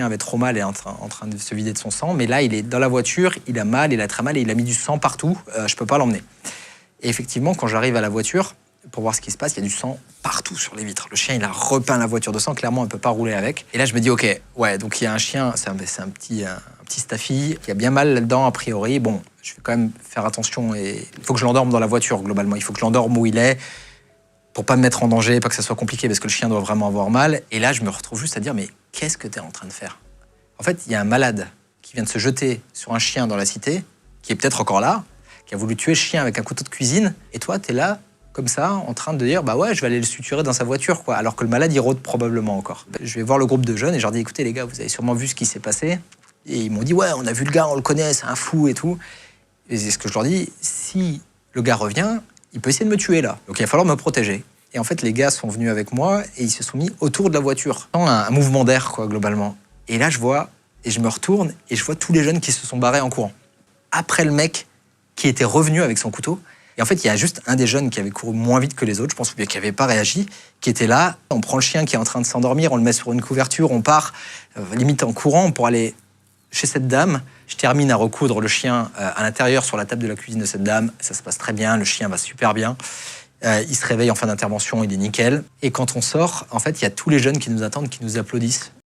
chien avait trop mal et est en train de se vider de son sang. Mais là, il est dans la voiture, il a mal, il a très mal et il a mis du sang partout. Je peux pas l'emmener. Et effectivement, quand j'arrive à la voiture, pour voir ce qui se passe, il y a du sang partout sur les vitres. Le chien, il a repeint la voiture de sang. Clairement, on ne peut pas rouler avec. Et là, je me dis, OK, ouais, donc il y a un chien, c'est un petit staffy, qui a bien mal là-dedans, a priori. Bon, je vais quand même faire attention. Et il faut que je l'endorme dans la voiture, globalement. Il faut que je l'endorme où il est, pour pas me mettre en danger, pas que ça soit compliqué, parce que le chien doit vraiment avoir mal. Et là, je me retrouve juste à dire, mais qu'est-ce que tu es en train de faire? En fait, il y a un malade qui vient de se jeter sur un chien dans la cité, qui est peut-être encore là, qui a voulu tuer le chien avec un couteau de cuisine. Et toi, tu es là, comme ça, en train de dire, bah ouais, je vais aller le suturer dans sa voiture, quoi. Alors que le malade, il rôde probablement encore. Je vais voir le groupe de jeunes et je leur dis, écoutez les gars, vous avez sûrement vu ce qui s'est passé. Et ils m'ont dit, ouais, on a vu le gars, on le connaît, c'est un fou et tout. Et c'est ce que je leur dis, si le gars revient, il peut essayer de me tuer là. Donc il va falloir me protéger. Et en fait, les gars sont venus avec moi et ils se sont mis autour de la voiture. Un mouvement d'air, quoi, globalement. Et là, je vois, et je me retourne et je vois tous les jeunes qui se sont barrés en courant. Après le mec qui était revenu avec son couteau. Et en fait, il y a juste un des jeunes qui avait couru moins vite que les autres, je pense, ou bien qui n'avait pas réagi, qui était là. On prend le chien qui est en train de s'endormir, on le met sur une couverture, on part limite en courant pour aller chez cette dame. Je termine à recoudre le chien à l'intérieur sur la table de la cuisine de cette dame. Ça se passe très bien, le chien va super bien. Il se réveille en fin d'intervention, il est nickel. Et quand on sort, en fait, il y a tous les jeunes qui nous attendent, qui nous applaudissent.